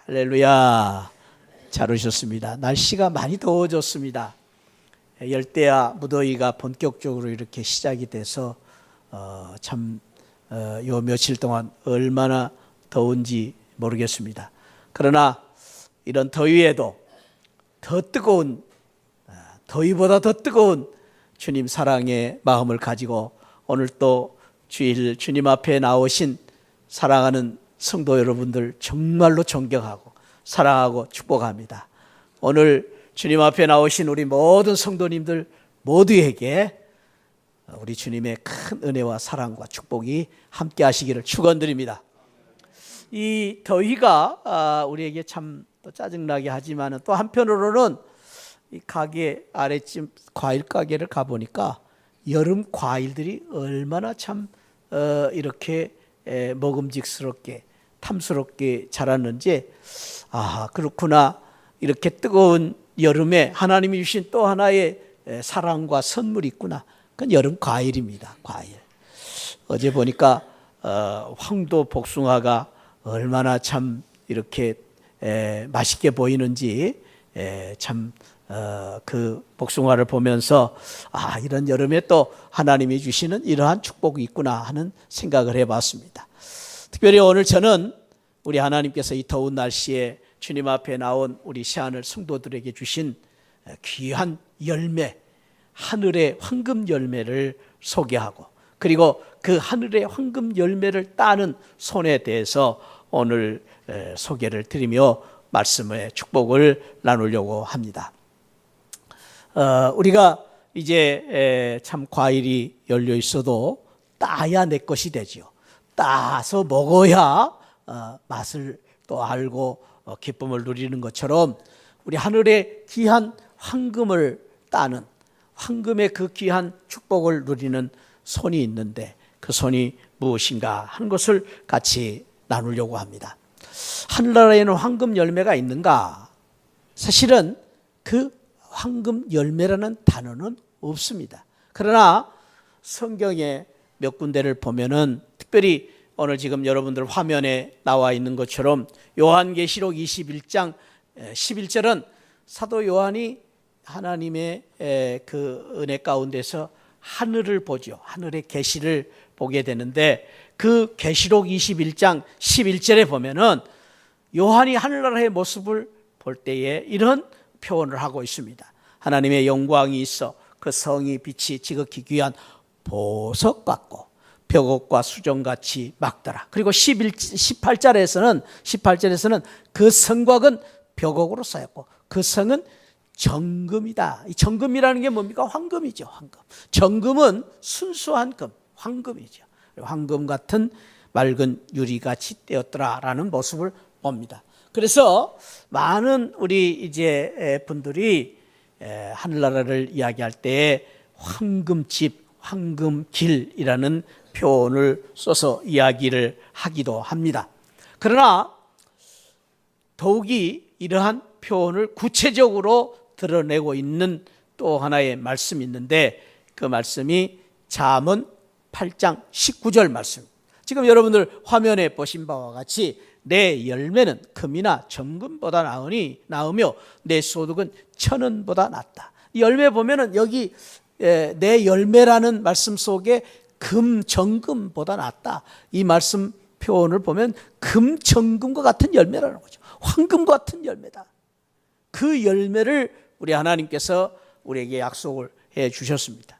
할렐루야. 잘 오셨습니다. 날씨가 많이 더워졌습니다. 열대야 무더위가 본격적으로 이렇게 시작이 돼서 요 며칠 동안 얼마나 더운지 모르겠습니다. 그러나 이런 더위에도 더 뜨거운, 더위보다 더 뜨거운 주님 사랑의 마음을 가지고 오늘 또 주일 주님 앞에 나오신 사랑하는 성도 여러분들 정말로 존경하고 사랑하고 축복합니다. 오늘 주님 앞에 나오신 우리 모든 성도님들 모두에게 우리 주님의 큰 은혜와 사랑과 축복이 함께 하시기를 축원드립니다. 이 더위가 우리에게 참 짜증나게 하지만 또 한편으로는 이 가게 아래쯤 과일 가게를 가보니까 여름 과일들이 얼마나 참 이렇게 먹음직스럽게 탐스럽게 자랐는지, 그렇구나, 이렇게 뜨거운 여름에 하나님이 주신 또 하나의 사랑과 선물이 있구나. 그건 여름 과일입니다. 과일. 어제 보니까 황도 복숭아가 얼마나 참 이렇게 맛있게 보이는지 참 그 복숭아를 보면서 이런 여름에 또 하나님이 주시는 이러한 축복이 있구나 하는 생각을 해봤습니다. 특별히 오늘 저는 우리 하나님께서 이 더운 날씨에 주님 앞에 나온 우리 시안을 성도들에게 주신 귀한 열매, 하늘의 황금 열매를 소개하고, 그리고 그 하늘의 황금 열매를 따는 손에 대해서 오늘 소개를 드리며 말씀의 축복을 나누려고 합니다. 우리가 이제 참 과일이 열려 있어도 따야 내 것이 되지요. 따서 먹어야 맛을 또 알고 기쁨을 누리는 것처럼 우리 하늘의 귀한 황금을 따는, 황금의 그 귀한 축복을 누리는 손이 있는데 그 손이 무엇인가 하는 것을 같이 나누려고 합니다. 하늘나라에는 황금 열매가 있는가? 사실은 그 황금 열매라는 단어는 없습니다. 그러나 성경에 몇 군데를 보면은, 특별히 오늘 지금 여러분들 화면에 나와 있는 것처럼 요한계시록 21장 11절은 사도 요한이 하나님의 그 은혜 가운데서 하늘을 보죠. 하늘의 계시를 보게 되는데, 그 계시록 21장 11절에 보면은 요한이 하늘나라의 모습을 볼 때에 이런 표현을 하고 있습니다. 하나님의 영광이 있어 그 성이 빛이 지극히 귀한 보석 같고 벽옥과 수정같이 막더라. 그리고 18절에서는 그 성곽은 벽옥으로 쌓였고 그 성은 정금이다. 이 정금이라는 게 뭡니까? 황금이죠. 황금. 정금은 순수한 금, 황금이죠. 황금 같은 맑은 유리같이 떼었더라라는 모습을 봅니다. 그래서 많은 우리 이제 분들이 하늘나라를 이야기할 때 황금집, 황금길이라는 표현을 써서 이야기를 하기도 합니다. 그러나 더욱이 이러한 표현을 구체적으로 드러내고 있는 또 하나의 말씀이 있는데, 그 말씀이 잠언 8장 19절 말씀. 지금 여러분들 화면에 보신 바와 같이 내 열매는 금이나 정금보다 나으며 내 소득은 천원보다 낫다. 이 열매 보면은 여기 내 열매라는 말씀 속에 금, 정금보다 낫다. 이 말씀 표현을 보면 금, 정금과 같은 열매라는 거죠. 황금과 같은 열매다. 그 열매를 우리 하나님께서 우리에게 약속을 해 주셨습니다.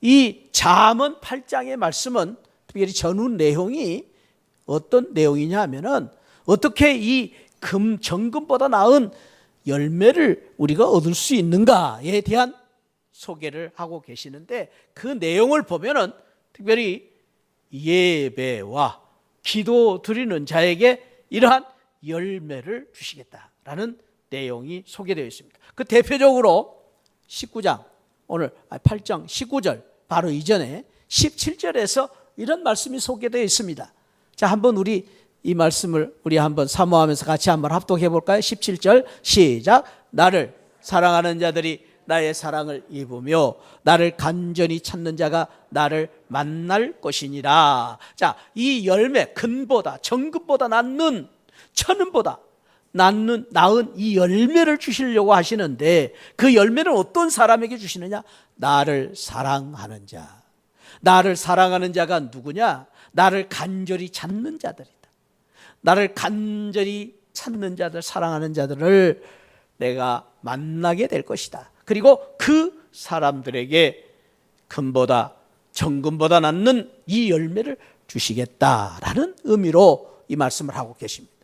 이 잠언 8장의 말씀은 특별히 전후 내용이 어떤 내용이냐 하면은 어떻게 이 금, 정금보다 나은 열매를 우리가 얻을 수 있는가에 대한 소개를 하고 계시는데, 그 내용을 보면은 특별히 예배와 기도 드리는 자에게 이러한 열매를 주시겠다라는 내용이 소개되어 있습니다. 그 대표적으로 19장, 오늘 8장 19절 바로 이전에 17절에서 이런 말씀이 소개되어 있습니다. 자, 한번 우리 이 말씀을 우리 한번 사모하면서 같이 한번 합독해 볼까요? 17절 시작. 나를 사랑하는 자들이 나의 사랑을 입으며 나를 간절히 찾는 자가 나를 만날 것이니라. 자, 이 열매, 금보다 정금보다 낫는, 천은보다 낳은 이 열매를 주시려고 하시는데 그 열매는 어떤 사람에게 주시느냐? 나를 사랑하는 자. 나를 사랑하는 자가 누구냐? 나를 간절히 찾는 자들이다. 나를 간절히 찾는 자들, 사랑하는 자들을 내가 만나게 될 것이다. 그리고 그 사람들에게 금보다 정금보다 낫는 이 열매를 주시겠다라는 의미로 이 말씀을 하고 계십니다.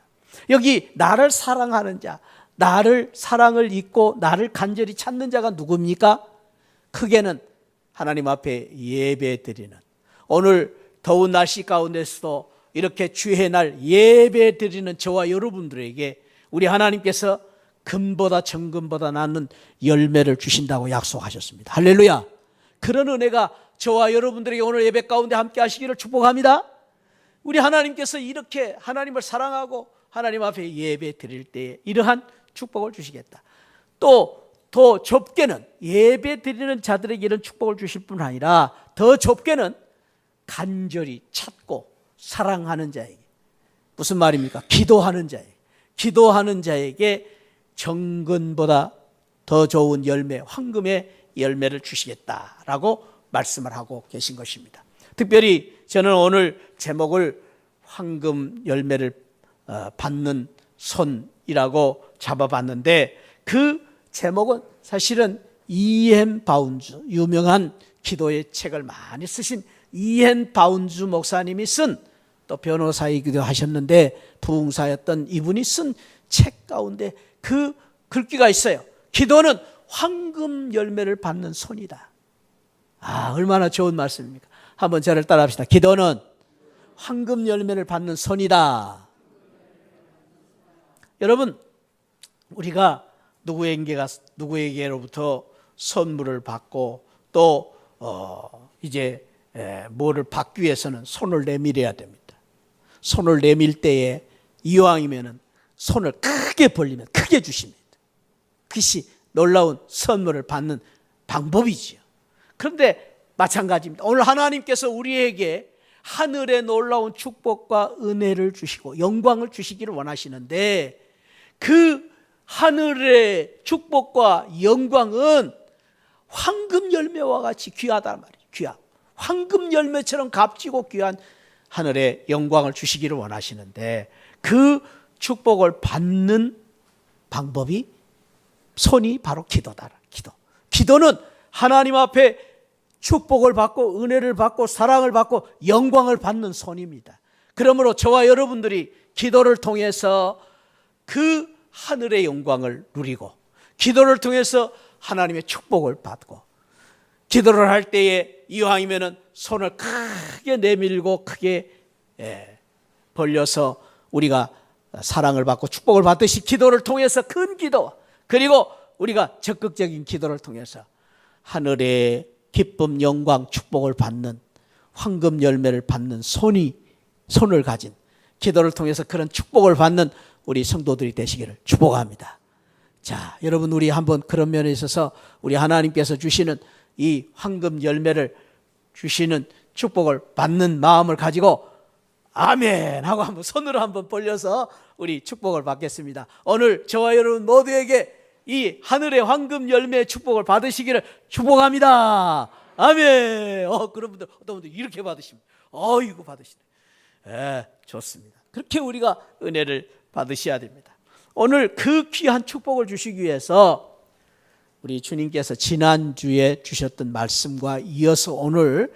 여기 나를 사랑하는 자, 나를 사랑을 잊고 나를 간절히 찾는 자가 누굽니까? 크게는 하나님 앞에 예배 드리는, 오늘 더운 날씨 가운데서도 이렇게 주의 날 예배 드리는 저와 여러분들에게 우리 하나님께서 금보다 정금보다 낫는 열매를 주신다고 약속하셨습니다. 할렐루야. 그런 은혜가 저와 여러분들에게 오늘 예배 가운데 함께 하시기를 축복합니다. 우리 하나님께서 이렇게 하나님을 사랑하고 하나님 앞에 예배 드릴 때에 이러한 축복을 주시겠다. 또 더 좁게는 예배 드리는 자들에게 이런 축복을 주실 뿐 아니라 더 좁게는 간절히 찾고 사랑하는 자에게, 무슨 말입니까? 기도하는 자에게 정금보다 더 좋은 열매, 황금의 열매를 주시겠다라고 말씀을 하고 계신 것입니다. 특별히 저는 오늘 제목을 황금 열매를 받는 손이라고 잡아봤는데 그 제목은 사실은 E.M. 바운즈, 유명한 기도의 책을 많이 쓰신 E.M. 바운즈 목사님이 쓴, 또 변호사이기도 하셨는데 부흥사였던 이분이 쓴 책 가운데 그 글귀가 있어요. 기도는 황금 열매를 받는 손이다. 얼마나 좋은 말씀입니까? 한번 저를 따라합시다. 기도는 황금 열매를 받는 손이다. 여러분, 우리가 누구에게로부터 선물을 받고 또 이제 뭐를 받기 위해서는 손을 내밀어야 됩니다. 손을 내밀 때에 이왕이면은 손을 크게 벌리면 크게 주십니다. 그것이 놀라운 선물을 받는 방법이지요. 그런데 마찬가지입니다. 오늘 하나님께서 우리에게 하늘의 놀라운 축복과 은혜를 주시고 영광을 주시기를 원하시는데 그 하늘의 축복과 영광은 황금 열매와 같이 귀하단 말이에요. 귀하. 황금 열매처럼 값지고 귀한 하늘의 영광을 주시기를 원하시는데 그 축복을 받는 방법이, 손이 바로 기도다. 기도는 하나님 앞에 축복을 받고 은혜를 받고 사랑을 받고 영광을 받는 손입니다. 그러므로 저와 여러분들이 기도를 통해서 그 하늘의 영광을 누리고 기도를 통해서 하나님의 축복을 받고 기도를 할 때에 이왕이면 손을 크게 내밀고 크게 벌려서 우리가 사랑을 받고 축복을 받듯이 기도를 통해서 큰 기도, 그리고 우리가 적극적인 기도를 통해서 하늘의 기쁨, 영광, 축복을 받는 황금 열매를 받는 손을 가진, 기도를 통해서 그런 축복을 받는 우리 성도들이 되시기를 축복합니다. 자, 여러분, 우리 한번 그런 면에 있어서 우리 하나님께서 주시는 이 황금 열매를 주시는 축복을 받는 마음을 가지고 아멘 하고 한번 손으로 한번 벌려서 우리 축복을 받겠습니다. 오늘 저와 여러분 모두에게 이 하늘의 황금 열매의 축복을 받으시기를 축복합니다. 아멘. 그런 분들, 어떤 분들 이렇게 받으십니다. 이거 받으시네. 좋습니다. 그렇게 우리가 은혜를 받으셔야 됩니다. 오늘 그 귀한 축복을 주시기 위해서 우리 주님께서 지난주에 주셨던 말씀과 이어서 오늘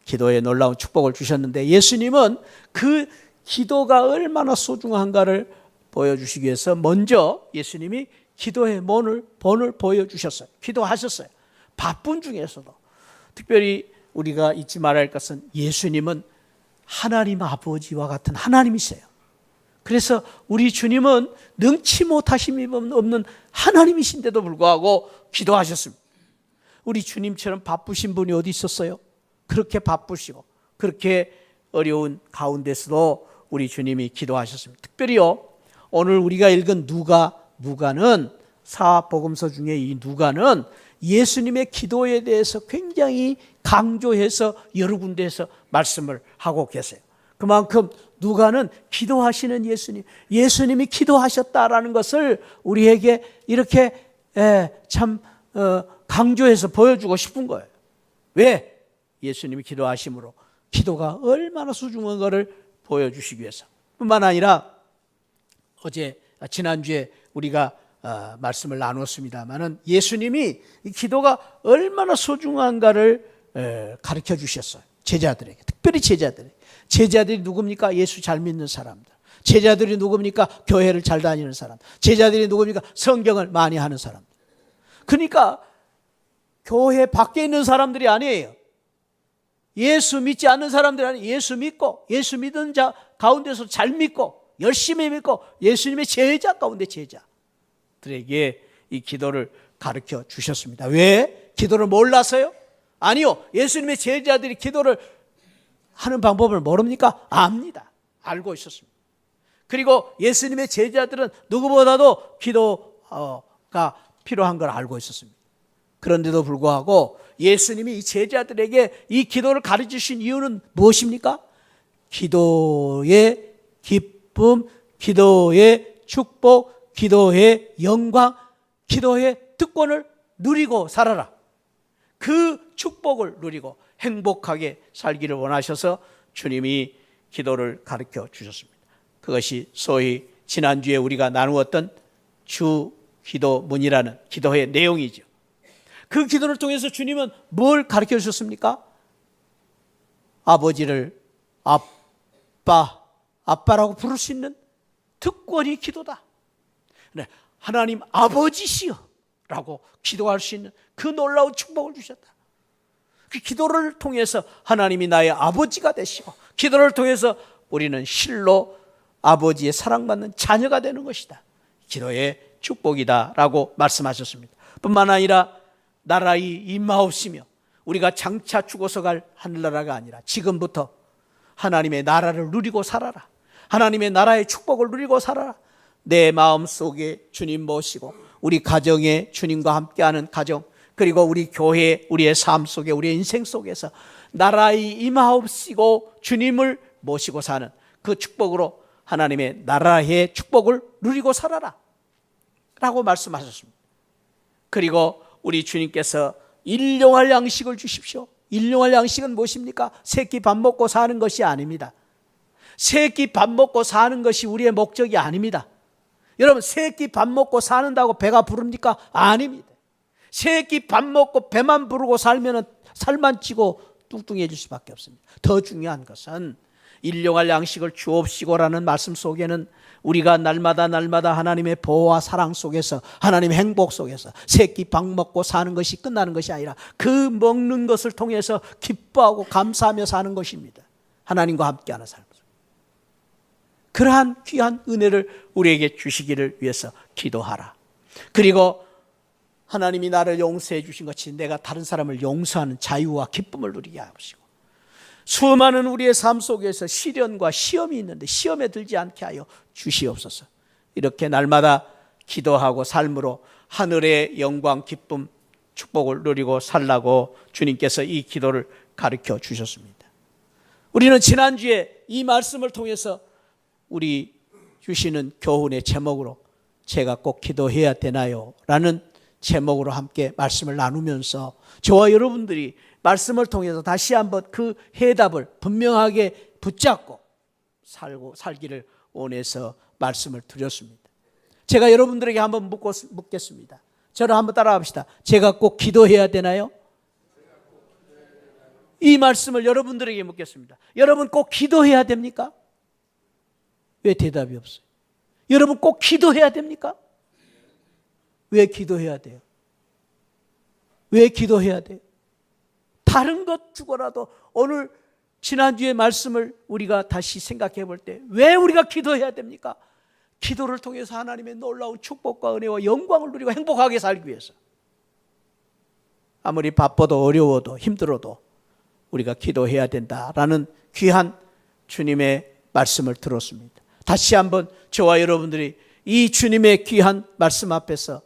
기도에 놀라운 축복을 주셨는데, 예수님은 그 기도가 얼마나 소중한가를 보여주시기 위해서 먼저 예수님이 기도의 본을 보여주셨어요. 기도하셨어요. 바쁜 중에서도. 특별히 우리가 잊지 말아야 할 것은 예수님은 하나님 아버지와 같은 하나님이세요. 그래서 우리 주님은 능치 못하심이 없는 하나님이신데도 불구하고 기도하셨습니다. 우리 주님처럼 바쁘신 분이 어디 있었어요? 그렇게 바쁘시고 그렇게 어려운 가운데서도 우리 주님이 기도하셨습니다. 특별히요, 오늘 우리가 읽은 누가는, 사복음서 중에 이 누가는 예수님의 기도에 대해서 굉장히 강조해서 여러 군데에서 말씀을 하고 계세요. 그만큼 누가는 기도하시는 예수님이 기도하셨다라는 것을 우리에게 이렇게 참 강조해서 보여주고 싶은 거예요. 왜? 예수님이 기도하심으로 기도가 얼마나 소중한 것을 보여주시기 위해서. 뿐만 아니라 지난주에 우리가 말씀을 나눴습니다마는 예수님이 이 기도가 얼마나 소중한가를 가르쳐 주셨어요. 제자들에게, 특별히 제자들이 누굽니까? 예수 잘 믿는 사람들. 제자들이 누굽니까? 교회를 잘 다니는 사람. 제자들이 누굽니까? 성경을 많이 하는 사람들. 그러니까 교회 밖에 있는 사람들이 아니에요. 예수 믿지 않는 사람들이 아니에요. 예수 믿고, 예수 믿는 자 가운데서 잘 믿고 열심히 믿고 예수님의 제자 가운데 제자들에게 이 기도를 가르쳐 주셨습니다. 왜? 기도를 몰라서요? 아니요. 예수님의 제자들이 기도를 하는 방법을 모릅니까? 압니다. 알고 있었습니다. 그리고 예수님의 제자들은 누구보다도 기도가 필요한 걸 알고 있었습니다. 그런데도 불구하고 예수님이 이 제자들에게 이 기도를 가르쳐 주신 이유는 무엇입니까? 기도의 기쁨, 기도의 축복, 기도의 영광, 기도의 특권을 누리고 살아라. 그 축복을 누리고 행복하게 살기를 원하셔서 주님이 기도를 가르쳐 주셨습니다. 그것이 소위 지난주에 우리가 나누었던 주 기도문이라는 기도의 내용이죠. 그 기도를 통해서 주님은 뭘 가르쳐 주셨습니까? 아버지를 아빠라고 부를 수 있는 특권이 기도다. 네, 하나님 아버지시여 라고 기도할 수 있는 그 놀라운 축복을 주셨다. 그 기도를 통해서 하나님이 나의 아버지가 되시고 기도를 통해서 우리는 실로 아버지의 사랑받는 자녀가 되는 것이다. 기도의 축복이다 라고 말씀하셨습니다. 뿐만 아니라 나라의 임하옵시며 우리가 장차 죽어서 갈 하늘나라가 아니라 지금부터 하나님의 나라를 누리고 살아라. 하나님의 나라의 축복을 누리고 살아라. 내 마음속에 주님 모시고 우리 가정에 주님과 함께하는 가정, 그리고 우리 교회, 우리의 삶 속에, 우리의 인생 속에서 나라의 임하옵시고 주님을 모시고 사는 그 축복으로 하나님의 나라의 축복을 누리고 살아라 라고 말씀하셨습니다. 그리고 우리 주님께서 일용할 양식을 주십시오. 일용할 양식은 무엇입니까? 세 끼 밥 먹고 사는 것이 아닙니다. 세 끼 밥 먹고 사는 것이 우리의 목적이 아닙니다. 여러분, 세 끼 밥 먹고 사는다고 배가 부릅니까? 아닙니다. 세 끼 밥 먹고 배만 부르고 살면 살만 찌고 뚱뚱해질 수밖에 없습니다. 더 중요한 것은 일용할 양식을 주옵시고라는 말씀 속에는 우리가 날마다 하나님의 보호와 사랑 속에서, 하나님의 행복 속에서 세 끼 밥 먹고 사는 것이 끝나는 것이 아니라 그 먹는 것을 통해서 기뻐하고 감사하며 사는 것입니다. 하나님과 함께하는 삶. 그러한 귀한 은혜를 우리에게 주시기를 위해서 기도하라. 그리고 하나님이 나를 용서해 주신 것이 내가 다른 사람을 용서하는 자유와 기쁨을 누리게 하시고, 수많은 우리의 삶 속에서 시련과 시험이 있는데 시험에 들지 않게 하여 주시옵소서. 이렇게 날마다 기도하고 삶으로 하늘의 영광, 기쁨, 축복을 누리고 살라고 주님께서 이 기도를 가르쳐 주셨습니다. 우리는 지난주에 이 말씀을 통해서 우리 주시는 교훈의 제목으로 제가 꼭 기도해야 되나요? 라는 제목으로 함께 말씀을 나누면서 저와 여러분들이 말씀을 통해서 다시 한번 그 해답을 분명하게 붙잡고 살기를 원해서 말씀을 드렸습니다. 제가 여러분들에게 한번 묻겠습니다. 저를 한번 따라합시다. 제가 꼭 기도해야 되나요? 이 말씀을 여러분들에게 묻겠습니다. 여러분 꼭 기도해야 됩니까? 왜 대답이 없어요? 여러분 꼭 기도해야 됩니까? 왜 기도해야 돼요? 왜 기도해야 돼요? 다른 것 주고라도 오늘 지난주의 말씀을 우리가 다시 생각해 볼 때 왜 우리가 기도해야 됩니까? 기도를 통해서 하나님의 놀라운 축복과 은혜와 영광을 누리고 행복하게 살기 위해서. 아무리 바빠도 어려워도 힘들어도 우리가 기도해야 된다라는 귀한 주님의 말씀을 들었습니다. 다시 한번 저와 여러분들이 이 주님의 귀한 말씀 앞에서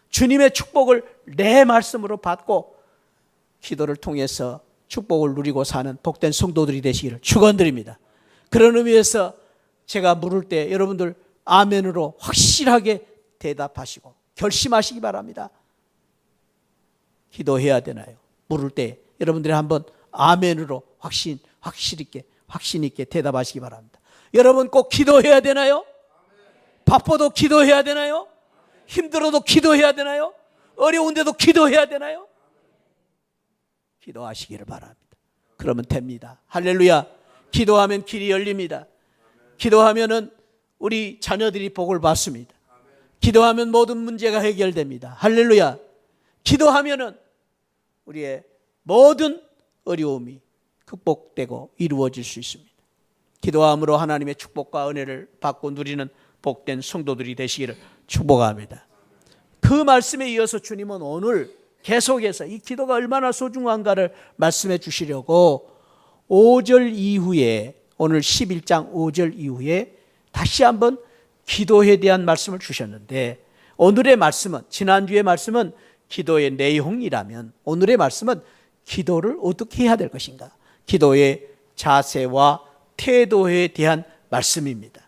주님의 축복을 내 말씀으로 받고 기도를 통해서 축복을 누리고 사는 복된 성도들이 되시기를 축원드립니다. 그런 의미에서 제가 물을 때 여러분들 아멘으로 확실하게 대답하시고 결심하시기 바랍니다. 기도해야 되나요? 물을 때 여러분들이 한번 아멘으로 확신 있게 대답하시기 바랍니다. 여러분 꼭 기도해야 되나요? 바빠도 기도해야 되나요? 힘들어도 기도해야 되나요? 어려운데도 기도해야 되나요? 기도하시기를 바랍니다. 그러면 됩니다. 할렐루야. 기도하면 길이 열립니다. 기도하면은 우리 자녀들이 복을 받습니다. 기도하면 모든 문제가 해결됩니다. 할렐루야. 기도하면은 우리의 모든 어려움이 극복되고 이루어질 수 있습니다. 기도함으로 하나님의 축복과 은혜를 받고 누리는 복된 성도들이 되시기를 축복합니다. 그 말씀에 이어서 주님은 오늘 계속해서 이 기도가 얼마나 소중한가를 말씀해 주시려고 5절 이후에, 오늘 11장 5절 이후에 다시 한번 기도에 대한 말씀을 주셨는데, 오늘의 말씀은, 지난주의 말씀은 기도의 내용이라면 오늘의 말씀은 기도를 어떻게 해야 될 것인가, 기도의 자세와 태도에 대한 말씀입니다.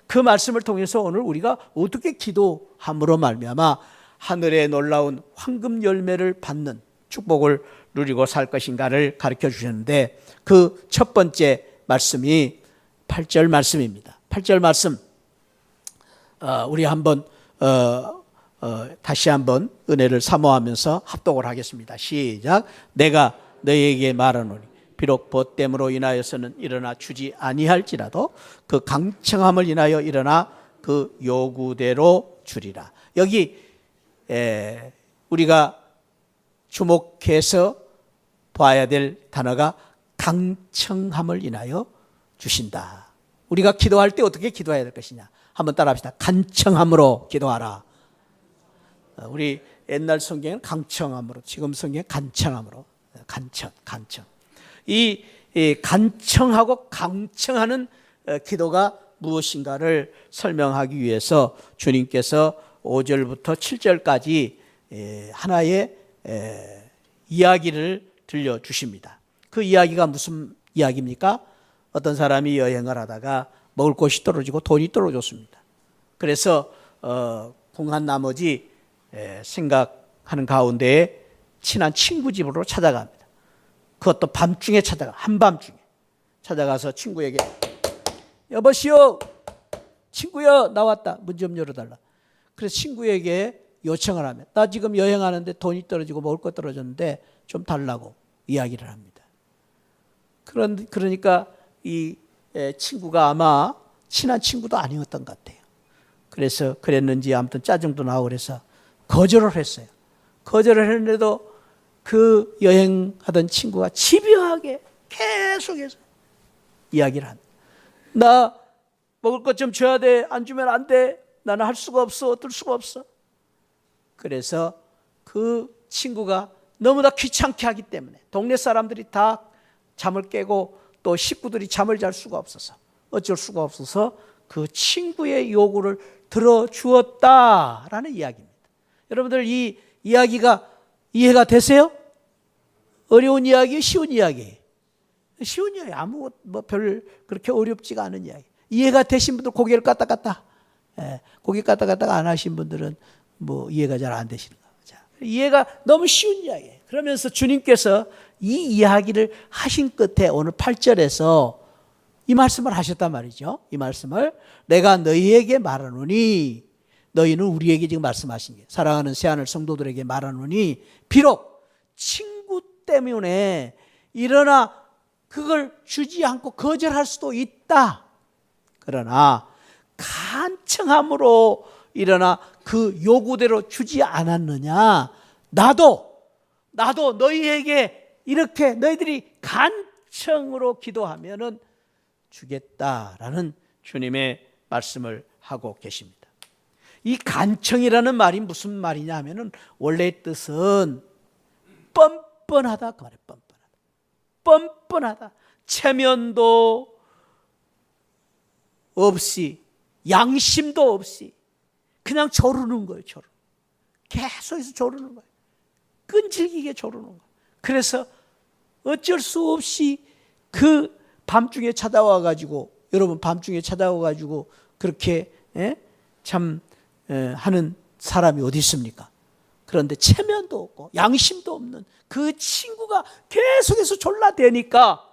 그 말씀을 통해서 오늘 우리가 어떻게 기도함으로 말미암아 하늘의 놀라운 황금 열매를 받는 축복을 누리고 살 것인가를 가르쳐 주셨는데, 그 첫 번째 말씀이 8절 말씀입니다. 8절 말씀 우리 한번 다시 한번 은혜를 사모하면서 합독을 하겠습니다. 시작. 내가 너희에게 말하노니 비록 벗됨으로 인하여서는 일어나 주지 아니할지라도 그 강청함을 인하여 일어나 그 요구대로 주리라. 여기 우리가 주목해서 봐야 될 단어가 강청함을 인하여 주신다. 우리가 기도할 때 어떻게 기도해야 될 것이냐, 한번 따라합시다. 간청함으로 기도하라. 우리 옛날 성경은 강청함으로, 지금 성경은 간청함으로. 간청. 이 간청하고 강청하는 기도가 무엇인가를 설명하기 위해서 주님께서 5절부터 7절까지 하나의 이야기를 들려주십니다. 그 이야기가 무슨 이야기입니까? 어떤 사람이 여행을 하다가 먹을 것이 떨어지고 돈이 떨어졌습니다. 그래서 공한 나머지 생각하는 가운데에 친한 친구 집으로 찾아갑니다. 그것도 밤중에 한밤중에 찾아가서 친구에게, 여보시오, 친구야, 나왔다, 문 좀 열어달라. 그래서 친구에게 요청을 하면, 나 지금 여행하는데 돈이 떨어지고 먹을 거 떨어졌는데 좀 달라고 이야기를 합니다. 그러니까 이 친구가 아마 친한 친구도 아니었던 것 같아요. 그래서 그랬는지 아무튼 짜증도 나고 그래서 거절을 했어요. 거절을 했는데도 그 여행하던 친구가 집요하게 계속해서 이야기를 합니다. 나 먹을 것 좀 줘야 돼. 안 주면 안 돼. 나는 할 수가 없어. 어쩔 수가 없어. 그래서 그 친구가 너무나 귀찮게 하기 때문에 동네 사람들이 다 잠을 깨고 또 식구들이 잠을 잘 수가 없어서, 어쩔 수가 없어서 그 친구의 요구를 들어주었다라는 이야기입니다. 여러분들 이 이야기가 이해가 되세요? 어려운 이야기, 쉬운 이야기? 쉬운 이야기, 아무 별 그렇게 어렵지가 않은 이야기. 이해가 되신 분들 고개를 까딱까딱, 고개 까딱까딱 안 하신 분들은 이해가 잘 안 되시는 거죠. 이해가 너무 쉬운 이야기예요. 그러면서 주님께서 이 이야기를 하신 끝에 오늘 8절에서 이 말씀을 하셨단 말이죠. 이 말씀을 내가 너희에게 말하노니, 너희는 우리에게 지금 말씀하신 게, 사랑하는 새하늘 성도들에게 말하노니 비록 친구 때문에 일어나 그걸 주지 않고 거절할 수도 있다. 그러나 간청함으로 일어나 그 요구대로 주지 않았느냐. 나도 너희에게 이렇게 너희들이 간청으로 기도하면은 주겠다라는 주님의 말씀을 하고 계십니다. 이 간청이라는 말이 무슨 말이냐 하면은 원래 뜻은 뻔뻔하다 그 말이에요. 뻔뻔하다. 체면도 없이, 양심도 없이 그냥 조르는 거예요. 계속해서 조르는 거예요. 끈질기게 조르는 거예요. 그래서 어쩔 수 없이 그 밤중에 찾아와 가지고 여러분 밤중에 찾아와가지고 그렇게 하는 사람이 어디 있습니까? 그런데 체면도 없고 양심도 없는 그 친구가 계속해서 졸라대니까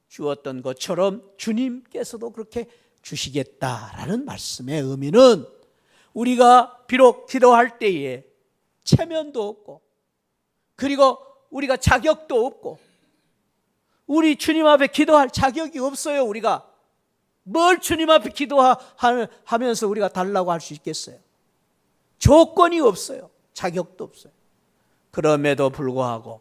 주었던 것처럼 주님께서도 그렇게 주시겠다라는 말씀의 의미는, 우리가 비록 기도할 때에 체면도 없고 그리고 우리가 자격도 없고, 우리 주님 앞에 기도할 자격이 없어요. 우리가 뭘 주님 앞에 기도하면서 우리가 달라고 할 수 있겠어요? 조건이 없어요. 자격도 없어요. 그럼에도 불구하고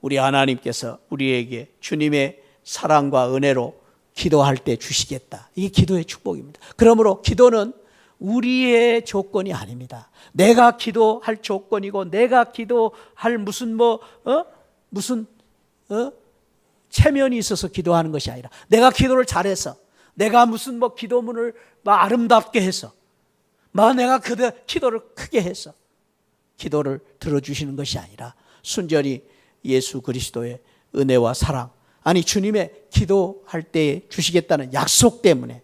우리 하나님께서 우리에게 주님의 사랑과 은혜로 기도할 때 주시겠다. 이게 기도의 축복입니다. 그러므로 기도는 우리의 조건이 아닙니다. 내가 기도할 조건이고, 내가 기도할 무슨 체면이 있어서 기도하는 것이 아니라, 내가 기도를 잘해서, 내가 무슨 기도문을 아름답게 해서, 내가 기도를 크게 해서 기도를 들어주시는 것이 아니라, 순전히 예수 그리스도의 은혜와 사랑, 아니 주님의 기도할 때 주시겠다는 약속 때문에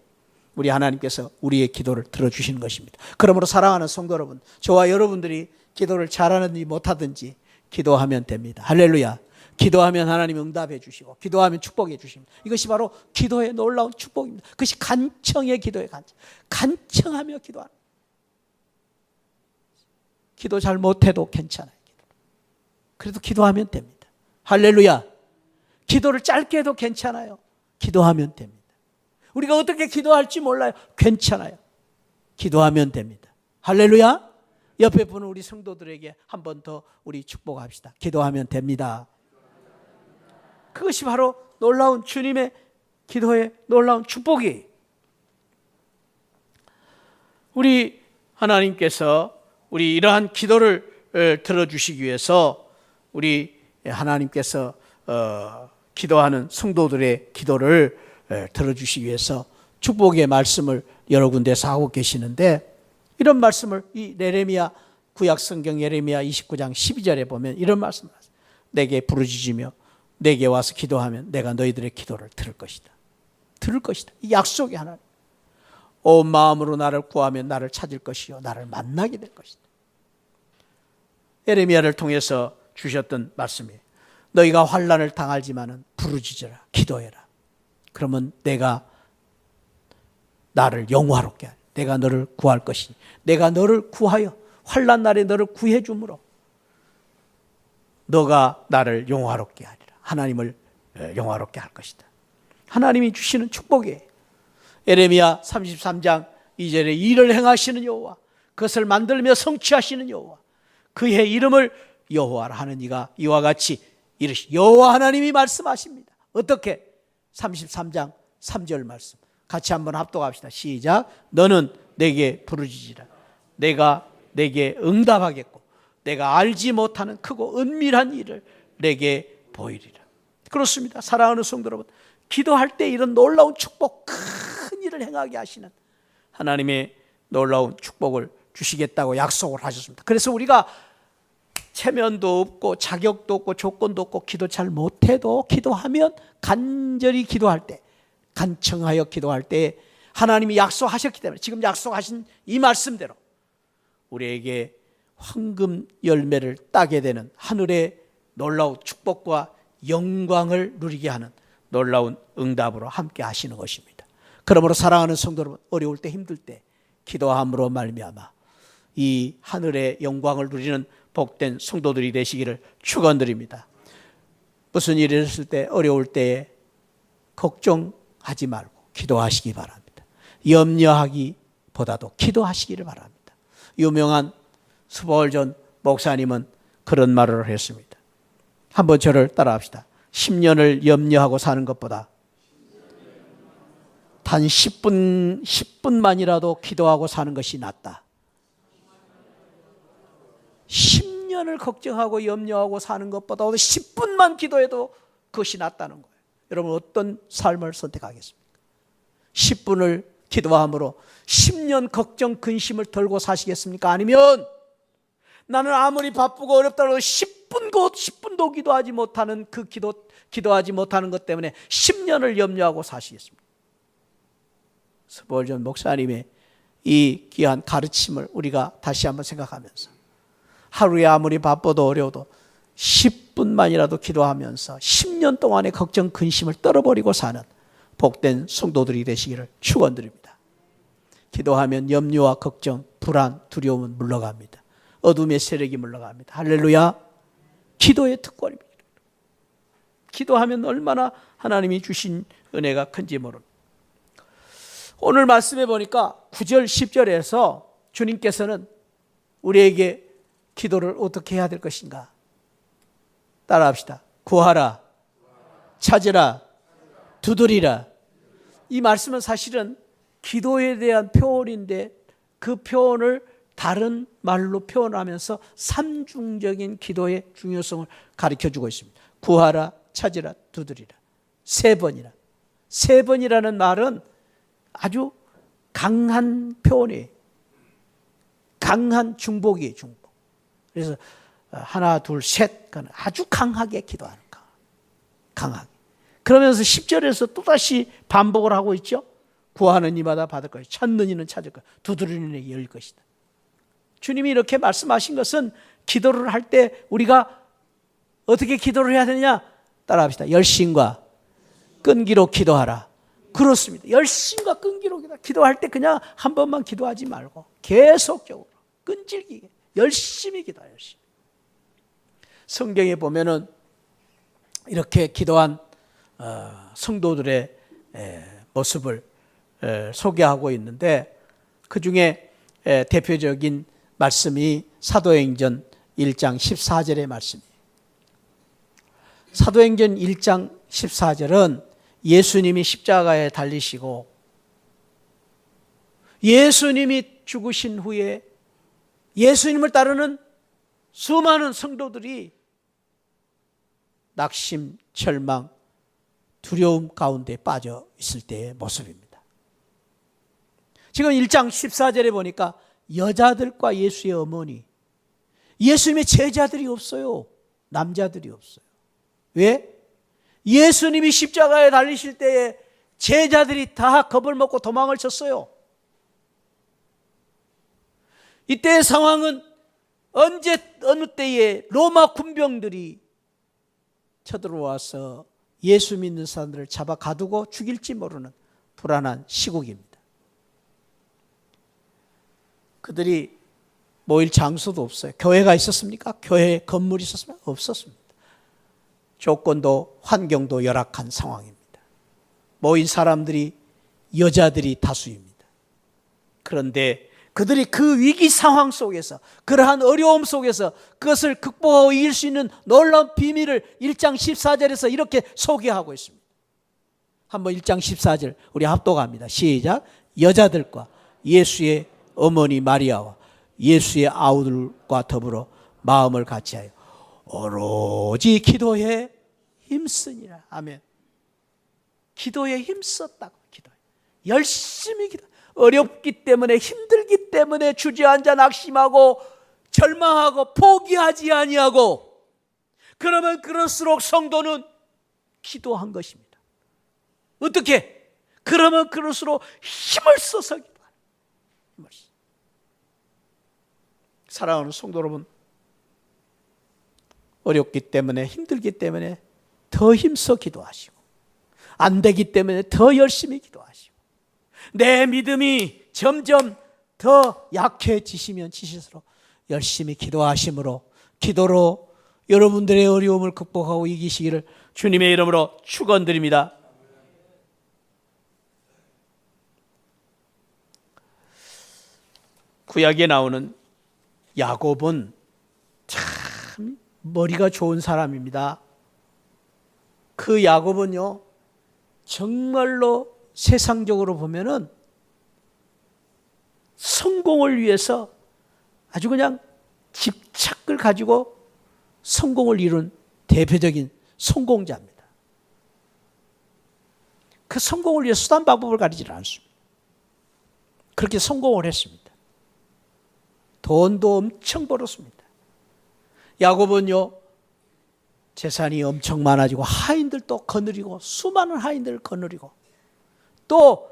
우리 하나님께서 우리의 기도를 들어주시는 것입니다. 그러므로 사랑하는 성도 여러분, 저와 여러분들이 기도를 잘하는지 못하든지 기도하면 됩니다. 할렐루야. 기도하면 하나님 응답해 주시고, 기도하면 축복해 주십니다. 이것이 바로 기도의 놀라운 축복입니다. 그것이 간청의 기도의 간청. 간청하며 기도하는. 기도 잘 못해도 괜찮아요. 그래도 기도하면 됩니다. 할렐루야. 기도를 짧게 해도 괜찮아요. 기도하면 됩니다. 우리가 어떻게 기도할지 몰라요. 괜찮아요. 기도하면 됩니다. 할렐루야. 옆에 보는 우리 성도들에게 한 번 더 우리 축복합시다. 기도하면 됩니다. 그것이 바로 놀라운 주님의 기도의 놀라운 축복이. 우리 하나님께서 우리 이러한 기도를 들어주시기 위해서 우리 하나님께서 기도하는 성도들의 기도를 들어주시기 위해서 축복의 말씀을 여러 군데서 하고 계시는데, 이런 말씀을 이 예레미야 구약성경 예레미야 29장 12절에 보면 이런 말씀을 하세요. 내게 부르짖으며 내게 와서 기도하면 내가 너희들의 기도를 들을 것이다. 들을 것이다. 이 약속이 하나님. 온 마음으로 나를 구하면 나를 찾을 것이요 나를 만나게 될 것이다. 예레미야를 통해서 주셨던 말씀이에요. 너희가 환난을 당하지만은 부르짖으라, 기도해라. 그러면 내가 나를 영화롭게 하리. 내가 너를 구할 것이니 내가 너를 구하여 환난 날에 너를 구해 주므로 너가 나를 영화롭게 하리라. 하나님을 영화롭게 할 것이다. 하나님이 주시는 축복이에요. 예레미야 33장 2절에 일을 행하시는 여호와, 그것을 만들며 성취하시는 여호와, 그의 이름을 여호와라 하는 이가 이와 같이 이르시. 여호와 하나님이 말씀하십니다. 어떻게? 33장 3절 말씀 같이 한번 합독합시다. 시작. 너는 내게 부르짖으라. 내가 내게 응답하겠고 내가 알지 못하는 크고 은밀한 일을 내게 보이리라. 그렇습니다. 사랑하는 성도 여러분, 기도할 때 이런 놀라운 축복, 큰 일을 행하게 하시는 하나님의 놀라운 축복을 주시겠다고 약속을 하셨습니다. 그래서 우리가 체면도 없고 자격도 없고 조건도 없고 기도 잘 못해도 기도하면, 간절히 기도할 때, 간청하여 기도할 때 하나님이 약속하셨기 때문에 지금 약속하신 이 말씀대로 우리에게 황금 열매를 따게 되는 하늘의 놀라운 축복과 영광을 누리게 하는 놀라운 응답으로 함께 하시는 것입니다. 그러므로 사랑하는 성도 여러분, 어려울 때 힘들 때 기도함으로 말미암아 이 하늘의 영광을 누리는 복된 성도들이 되시기를 축원드립니다. 무슨 일이 있을 때, 어려울 때에 걱정하지 말고 기도하시기 바랍니다. 염려하기보다도 기도하시기를 바랍니다. 유명한 스벌전 목사님은 그런 말을 했습니다. 한번 저를 따라합시다. 10년을 염려하고 사는 것보다 단 10분만이라도 기도하고 사는 것이 낫다. 10년을 걱정하고 염려하고 사는 것보다 10분만 기도해도 그것이 낫다는 거예요. 여러분, 어떤 삶을 선택하겠습니까? 10분을 기도함으로 10년 걱정 근심을 덜고 사시겠습니까? 아니면 나는 아무리 바쁘고 어렵다고 10분도 기도하지 못하는 그 기도하지 못하는 것 때문에 10년을 염려하고 사시겠습니까? 스볼전 목사님의 이 귀한 가르침을 우리가 다시 한번 생각하면서 하루에 아무리 바빠도 어려워도 10분만이라도 기도하면서 10년 동안의 걱정, 근심을 떨어버리고 사는 복된 성도들이 되시기를 축원드립니다. 기도하면 염려와 걱정, 불안, 두려움은 물러갑니다. 어둠의 세력이 물러갑니다. 할렐루야. 기도의 특권입니다. 기도하면 얼마나 하나님이 주신 은혜가 큰지 모릅니다. 오늘 말씀해 보니까 9절, 10절에서 주님께서는 우리에게 기도를 어떻게 해야 될 것인가? 따라합시다. 구하라, 찾으라, 두드리라. 이 말씀은 사실은 기도에 대한 표현인데 그 표현을 다른 말로 표현하면서 삼중적인 기도의 중요성을 가르쳐주고 있습니다. 구하라, 찾으라, 두드리라. 3번이라. 3번이라는 말은 아주 강한 표현이에요. 강한 중복이에요, 중복. 그래서 하나, 둘, 셋, 아주 강하게 기도하는 거. 강하게. 그러면서 10절에서 또다시 반복을 하고 있죠. 구하는 이마다 받을 것이다. 찾는 이는 찾을 것이다. 두드리는 이에게 열릴 것이다. 주님이 이렇게 말씀하신 것은 기도를 할 때 우리가 어떻게 기도를 해야 되느냐? 따라합시다. 열심과 끈기로 기도하라. 그렇습니다. 열심과 끈기로 기도할 때 그냥 한 번만 기도하지 말고 계속적으로 끈질기게 열심히 기도해요. 열심히. 성경에 보면은 이렇게 기도한 성도들의 모습을 소개하고 있는데 그 중에 대표적인 말씀이 사도행전 1장 14절의 말씀이에요. 사도행전 1장 14절은 예수님이 십자가에 달리시고 예수님이 죽으신 후에 예수님을 따르는 수많은 성도들이 낙심, 절망, 두려움 가운데 빠져 있을 때의 모습입니다. 지금 1장 14절에 보니까 여자들과 예수의 어머니, 예수님의 제자들이 없어요. 남자들이 없어요. 왜? 예수님이 십자가에 달리실 때에 제자들이 다 겁을 먹고 도망을 쳤어요. 이때의 상황은 언제 어느 때에 로마 군병들이 쳐들어와서 예수 믿는 사람들을 잡아 가두고 죽일지 모르는 불안한 시국입니다. 그들이 모일 장소도 없어요. 교회가 있었습니까? 교회 건물이 있었습니까? 없었습니다. 조건도 환경도 열악한 상황입니다. 모인 사람들이 여자들이 다수입니다. 그런데 그들이 그 위기 상황 속에서 그러한 어려움 속에서 그것을 극복하고 이길 수 있는 놀라운 비밀을 1장 14절에서 이렇게 소개하고 있습니다. 한번 1장 14절 우리 합독합니다. 시작. 여자들과 예수의 어머니 마리아와 예수의 아우들과 더불어 마음을 같이하여 오로지 기도에 힘쓰니라. 아멘. 기도에 힘썼다고. 기도에 열심히 기도. 어렵기 때문에 힘들기 때문에 주저앉아 낙심하고 절망하고 포기하지 아니하고 그러면 그럴수록 성도는 기도한 것입니다. 어떻게? 그러면 그럴수록 힘을 써서 기도하는 힘을 써. 사랑하는 성도 여러분, 어렵기 때문에 힘들기 때문에 더 힘써 기도하시고 안 되기 때문에 더 열심히 기도하시고 내 믿음이 점점 더 약해지시면 지실수록 열심히 기도하심으로 기도로 여러분들의 어려움을 극복하고 이기시기를 주님의 이름으로 축원드립니다. 구약에 나오는 야곱은 참 머리가 좋은 사람입니다. 그 야곱은요, 정말로 세상적으로 보면은 성공을 위해서 아주 그냥 집착을 가지고 성공을 이룬 대표적인 성공자입니다. 그 성공을 위해 수단 방법을 가리지 않습니다. 그렇게 성공을 했습니다. 돈도 엄청 벌었습니다. 야곱은요, 재산이 엄청 많아지고 하인들도 거느리고 수많은 하인들을 거느리고 또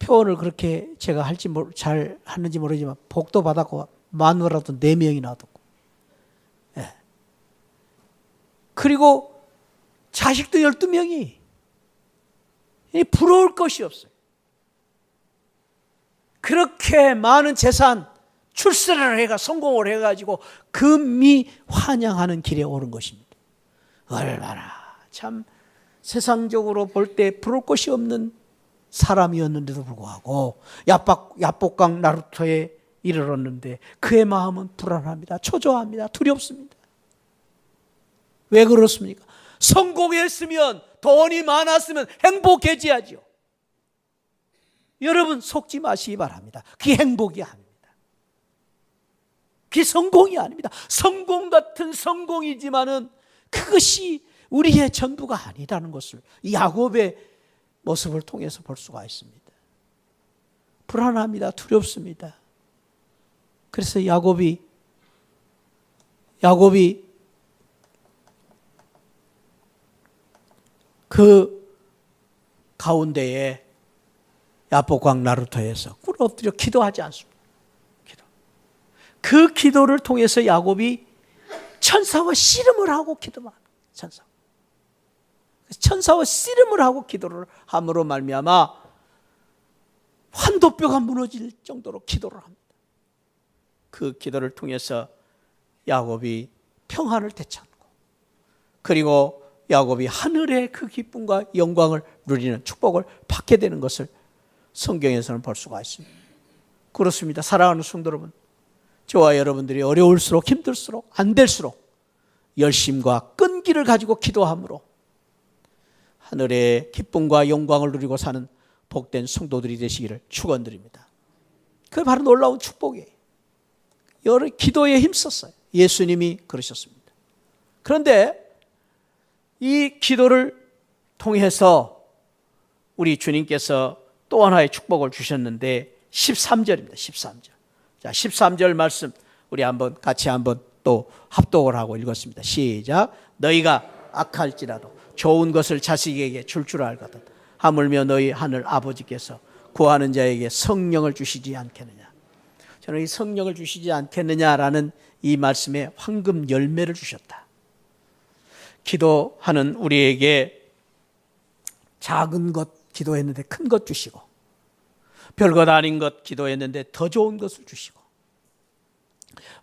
표현을 그렇게 제가 잘 하는지 모르지만 복도 받았고 마누라도 4명이 놔뒀고, 예. 그리고 자식도 12명이 부러울 것이 없어요. 그렇게 많은 재산 출세를 해가 성공을 해가지고 금이 환영하는 길에 오른 것입니다. 얼마나 참 세상적으로 볼 때 부러울 것이 없는 사람이었는데도 불구하고 야복강 나루터에 이르렀는데 그의 마음은 불안합니다. 초조합니다. 두렵습니다. 왜 그렇습니까? 성공했으면, 돈이 많았으면 행복해져야죠. 여러분 속지 마시기 바랍니다. 그게 행복이 아닙니다. 그게 성공이 아닙니다. 성공 같은 성공이지만은 그것이 우리의 전부가 아니라는 것을 이 야곱의 모습을 통해서 볼 수가 있습니다. 불안합니다. 두렵습니다. 그래서 야곱이 그 가운데에 야복강 나루터에서 꿇어 엎드려 기도하지 않습니다. 그 기도를 통해서 야곱이 천사와 씨름을 하고 기도만 합니다. 천사와 씨름을 하고 기도를 함으로 말미암아 환도뼈가 무너질 정도로 기도를 합니다. 그 기도를 통해서 야곱이 평안을 되찾고, 그리고 야곱이 하늘의 그 기쁨과 영광을 누리는 축복을 받게 되는 것을 성경에서는 볼 수가 있습니다. 그렇습니다. 사랑하는 성도 여러분, 저와 여러분들이 어려울수록, 힘들수록, 안 될수록 열심과 끈기를 가지고 기도함으로 하늘의 기쁨과 영광을 누리고 사는 복된 성도들이 되시기를 축원드립니다. 그게 바로 놀라운 축복이에요. 여러 기도에 힘썼어요. 예수님이 그러셨습니다. 그런데 이 기도를 통해서 우리 주님께서 또 하나의 축복을 주셨는데 13절입니다. 13절. 자, 13절 말씀 우리 같이 한번 또 합독을 하고 읽었습니다. 시작. 너희가 악할지라도 좋은 것을 자식에게 줄 알거든 하물며 너희 하늘 아버지께서 구하는 자에게 성령을 주시지 않겠느냐. 저는 이 성령을 주시지 않겠느냐라는 이 말씀에 황금 열매를 주셨다. 기도하는 우리에게 작은 것 기도했는데 큰 것 주시고, 별것 아닌 것 기도했는데 더 좋은 것을 주시고,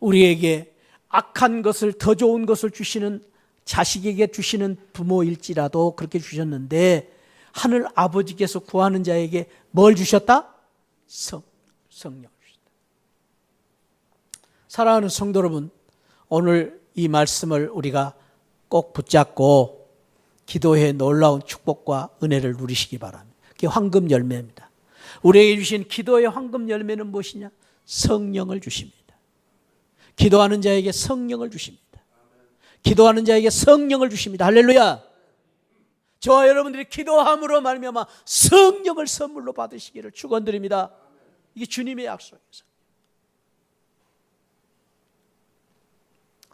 우리에게 악한 것을 더 좋은 것을 주시는, 자식에게 주시는 부모일지라도 그렇게 주셨는데 하늘 아버지께서 구하는 자에게 뭘 주셨다? 성령을 주셨다. 사랑하는 성도 여러분, 오늘 이 말씀을 우리가 꼭 붙잡고 기도의 놀라운 축복과 은혜를 누리시기 바랍니다. 그게 황금 열매입니다. 우리에게 주신 기도의 황금 열매는 무엇이냐? 성령을 주십니다. 기도하는 자에게 성령을 주십니다. 기도하는 자에게 성령을 주십니다. 할렐루야. 저와 여러분들이 기도함으로 말미암아 성령을 선물로 받으시기를 축원드립니다. 이게 주님의 약속이에요.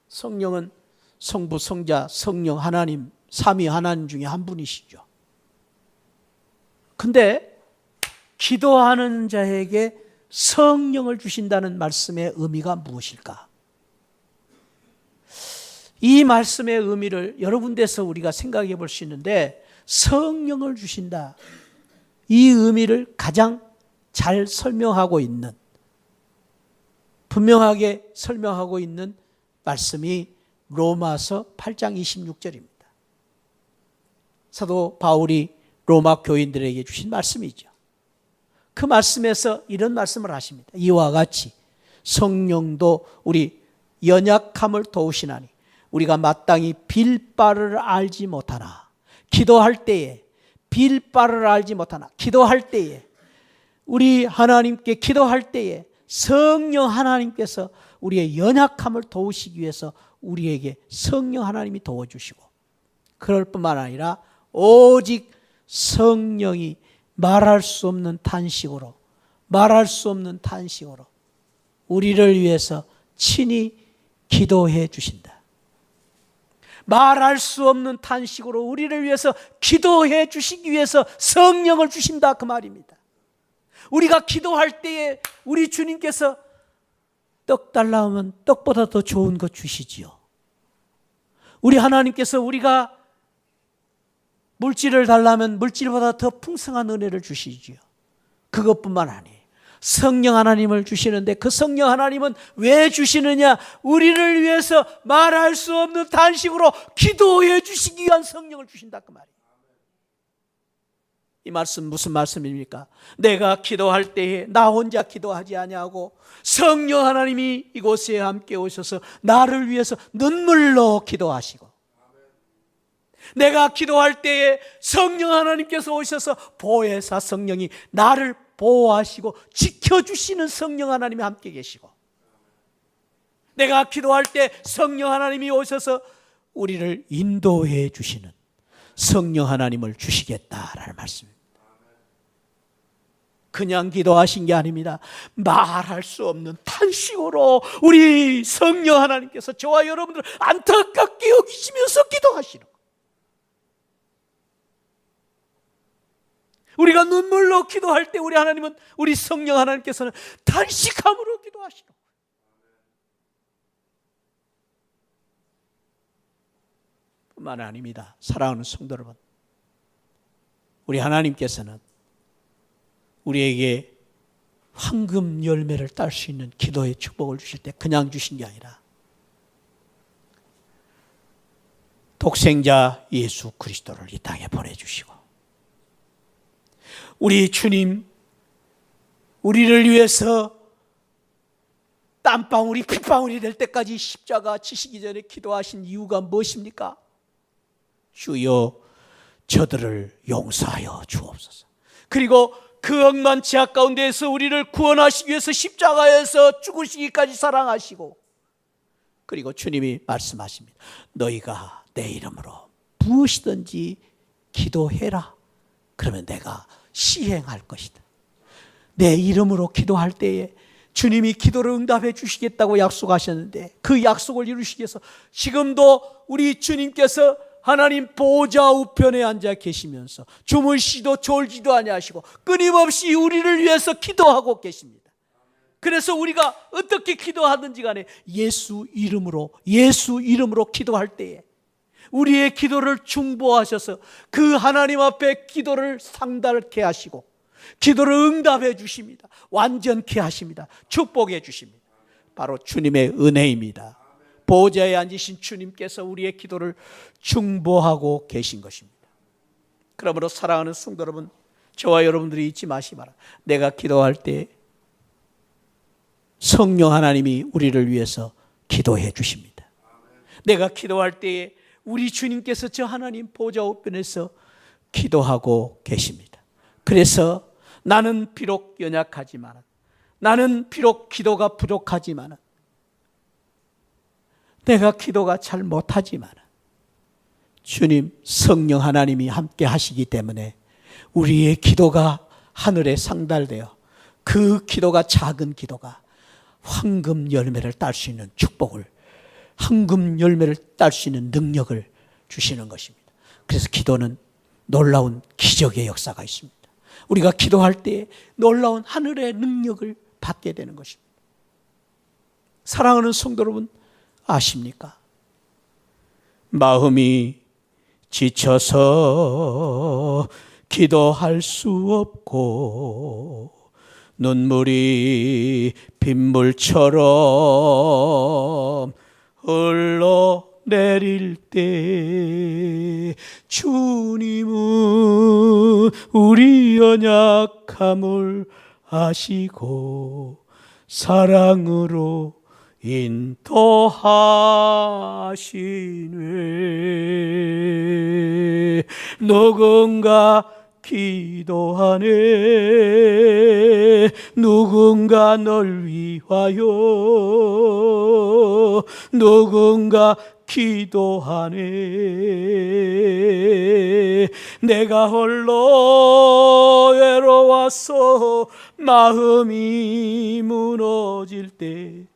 성령은 성부, 성자, 성령 하나님, 삼위 하나님 중에 한 분이시죠. 근데 기도하는 자에게 성령을 주신다는 말씀의 의미가 무엇일까? 이 말씀의 의미를 여러 군데서 우리가 생각해 볼 수 있는데, 성령을 주신다, 이 의미를 가장 잘 설명하고 있는, 분명하게 설명하고 있는 말씀이 로마서 8장 26절입니다. 사도 바울이 로마 교인들에게 주신 말씀이죠. 그 말씀에서 이런 말씀을 하십니다. 이와 같이 성령도 우리 연약함을 도우시나니 우리가 마땅히 빌 바를 알지 못하나, 기도할 때에 빌 바를 알지 못하나, 기도할 때에, 우리 하나님께 기도할 때에 성령 하나님께서 우리의 연약함을 도우시기 위해서 우리에게 성령 하나님이 도와주시고, 그럴 뿐만 아니라 오직 성령이 말할 수 없는 탄식으로 우리를 위해서 친히 기도해 주신다. 말할 수 없는 탄식으로 우리를 위해서 기도해 주시기 위해서 성령을 주신다, 그 말입니다. 우리가 기도할 때에 우리 주님께서 떡 달라 하면 떡보다 더 좋은 것 주시지요. 우리 하나님께서 우리가 물질을 달라면 물질보다 더 풍성한 은혜를 주시지요. 그것뿐만 아니에요. 성령 하나님을 주시는데 그 성령 하나님은 왜 주시느냐? 우리를 위해서 말할 수 없는 단식으로 기도해 주시기 위한 성령을 주신다 그 말이에요. 이 말씀 무슨 말씀입니까? 내가 기도할 때에 나 혼자 기도하지 아니하고 성령 하나님이 이곳에 함께 오셔서 나를 위해서 눈물로 기도하시고, 내가 기도할 때에 성령 하나님께서 오셔서 보혜사 성령이 나를 보호하시고 지켜주시는 성령 하나님이 함께 계시고, 내가 기도할 때 성령 하나님이 오셔서 우리를 인도해 주시는 성령 하나님을 주시겠다라는 말씀입니다. 그냥 기도하신 게 아닙니다. 말할 수 없는 탄식으로 우리 성령 하나님께서 저와 여러분들을 안타깝게 여기시면서 기도하시는 거예요. 우리가 눈물로 기도할 때 우리 하나님은, 우리 성령 하나님께서는 탄식함으로 기도하시는 거예요. 뿐만 아닙니다. 사랑하는 성도 여러분, 우리 하나님께서는 우리에게 황금 열매를 딸 수 있는 기도의 축복을 주실 때 그냥 주신 게 아니라 독생자 예수 그리스도를 이 땅에 보내주시고, 우리 주님 우리를 위해서 땀방울이 핏방울이 될 때까지 십자가 지시기 전에 기도하신 이유가 무엇입니까? 주여 저들을 용서하여 주옵소서. 그리고 그 억만 죄악 가운데에서 우리를 구원하시기 위해서 십자가에서 죽으시기까지 사랑하시고, 그리고 주님이 말씀하십니다. 너희가 내 이름으로 무엇이든지 기도해라. 그러면 내가 시행할 것이다. 내 이름으로 기도할 때에 주님이 기도를 응답해 주시겠다고 약속하셨는데 그 약속을 이루시기 위해서 지금도 우리 주님께서 하나님 보좌 우편에 앉아 계시면서 주무시도 졸지도 아니하시고 끊임없이 우리를 위해서 기도하고 계십니다. 그래서 우리가 어떻게 기도하든지 간에 예수 이름으로 기도할 때에 우리의 기도를 중보하셔서 그 하나님 앞에 기도를 상달케 하시고 기도를 응답해 주십니다. 완전케 하십니다. 축복해 주십니다. 바로 주님의 은혜입니다. 보좌에 앉으신 주님께서 우리의 기도를 중보하고 계신 것입니다. 그러므로 사랑하는 성도 여러분, 저와 여러분들이 잊지 마시기 바랍니다. 내가 기도할 때 성령 하나님이 우리를 위해서 기도해 주십니다. 내가 기도할 때에 우리 주님께서 저 하나님 보좌 우편에서 기도하고 계십니다. 그래서 나는 비록 연약하지만, 나는 비록 기도가 부족하지만, 내가 기도가 잘 못하지만 주님 성령 하나님이 함께 하시기 때문에 우리의 기도가 하늘에 상달되어 그 기도가, 작은 기도가 황금 열매를 딸 수 있는 축복을, 황금 열매를 딸 수 있는 능력을 주시는 것입니다. 그래서 기도는 놀라운 기적의 역사가 있습니다. 우리가 기도할 때 놀라운 하늘의 능력을 받게 되는 것입니다. 사랑하는 성도 여러분, 아십니까? 마음이 지쳐서 기도할 수 없고 눈물이 빗물처럼 흘러내릴 때 주님은 우리 연약함을 아시고 사랑으로 인도하시네. 누군가 기도하네. 누군가 널 위하여 누군가 기도하네. 내가 홀로 외로워서 마음이 무너질 때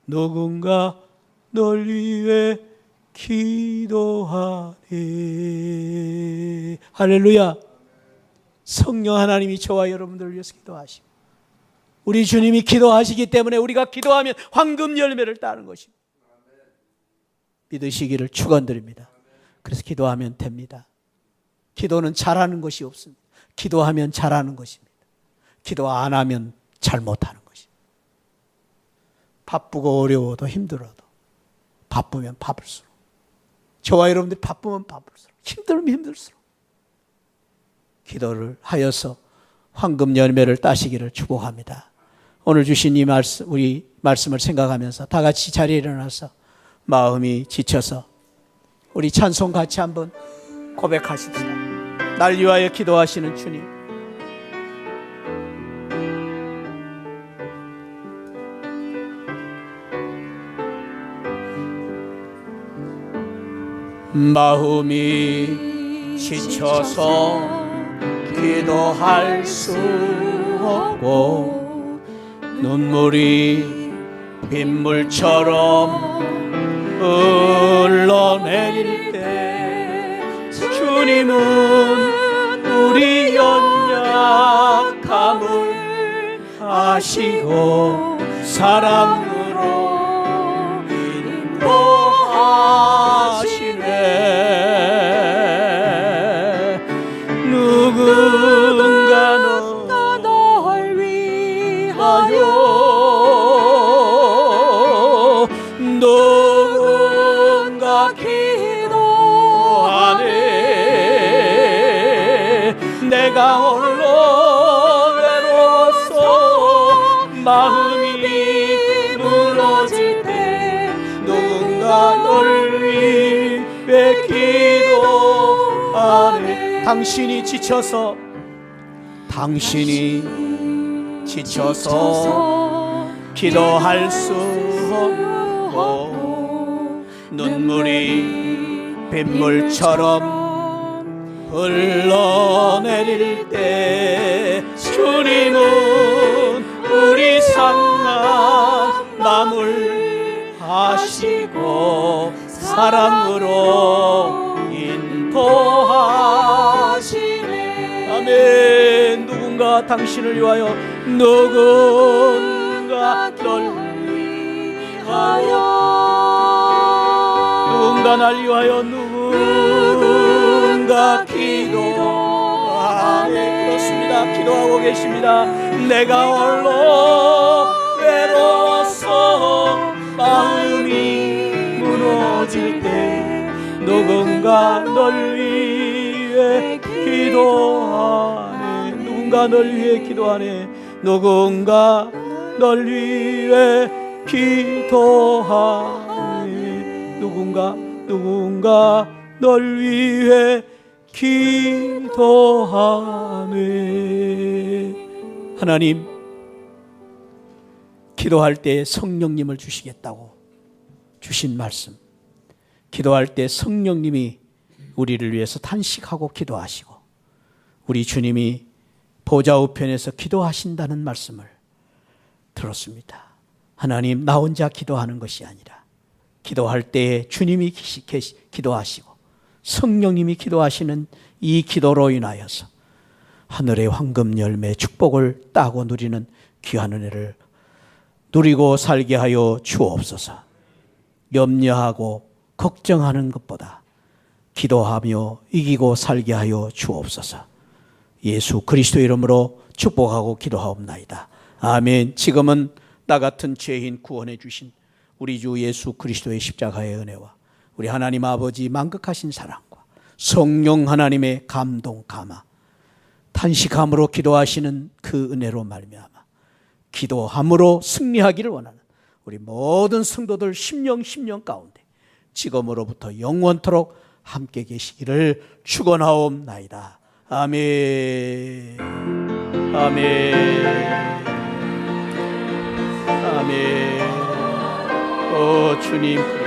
누군가 널 위해 기도하네. 할렐루야. 성령 하나님이 저와 여러분들을 위해서 기도하시고 우리 주님이 기도하시기 때문에 우리가 기도하면 황금 열매를 따는 것입니다. 믿으시기를 축원드립니다. 그래서 기도하면 됩니다. 기도는 잘하는 것이 없습니다. 기도하면 잘하는 것입니다. 기도 안 하면 잘못하는 것입니다. 바쁘고 어려워도 힘들어도 바쁘면 바쁠수록, 저와 여러분들이 바쁘면 바쁠수록, 힘들면 힘들수록 기도를 하여서 황금 열매를 따시기를 축복합니다. 오늘 주신 이 말씀, 우리 말씀을 생각하면서 다 같이 자리에 일어나서 마음이 지쳐서 우리 찬송 같이 한번 고백하십시다. 날 위하여 기도하시는 주님, 마음이 지쳐서 기도할 수 없고 눈물이 빗물처럼 흘러내릴 때 주님은 우리 연약함을 아시고 사랑으로 인도하시네. 누군가는 널 위하여 누군가 기도하네. 내가 홀로 외로워서 마음이 무너질 때 누군가 널 위해 기도하네. 당신이 지쳐서 기도할 수 없고 눈물이 빗물처럼 흘러내릴 때 주님은 우리 상한 마음을 아시고 사랑으로 인도하시네. 아멘. 누군가 당신을 위하여, 누군가 널 위하여, 누군가 날 위하여, 누군가 기도하네. 그렇습니다. 기도하고 계십니다. 내가 홀로 외로워서 마음이 무너질 때 누군가 널 위해 기도하네. 누군가 널 위해 기도하네. 누군가 널 위해 기도하네. 누군가 널 위해 기도하네. 하나님, 기도할 때 성령님을 주시겠다고 주신 말씀, 기도할 때 성령님이 우리를 위해서 탄식하고 기도하시고 우리 주님이 보좌 우편에서 기도하신다는 말씀을 들었습니다. 하나님, 나 혼자 기도하는 것이 아니라 기도할 때에 주님이 기도하시고 성령님이 기도하시는 이 기도로 인하여서 하늘의 황금 열매 축복을 따고 누리는 귀한 은혜를 누리고 살게 하여 주옵소서. 염려하고 걱정하는 것보다 기도하며 이기고 살게 하여 주옵소서. 예수 그리스도 이름으로 축복하고 기도하옵나이다. 아멘. 지금은 나 같은 죄인 구원해 주신 우리 주 예수 그리스도의 십자가의 은혜와 우리 하나님 아버지 만극하신 사랑과 성령 하나님의 감동 감화, 탄식함으로 기도하시는 그 은혜로 말미암아 기도함으로 승리하기를 원하는 우리 모든 성도들 심령 가운데 지금으로부터 영원토록 함께 계시기를 축원하옵나이다. 아멘. 아멘. 아멘. 오 주님.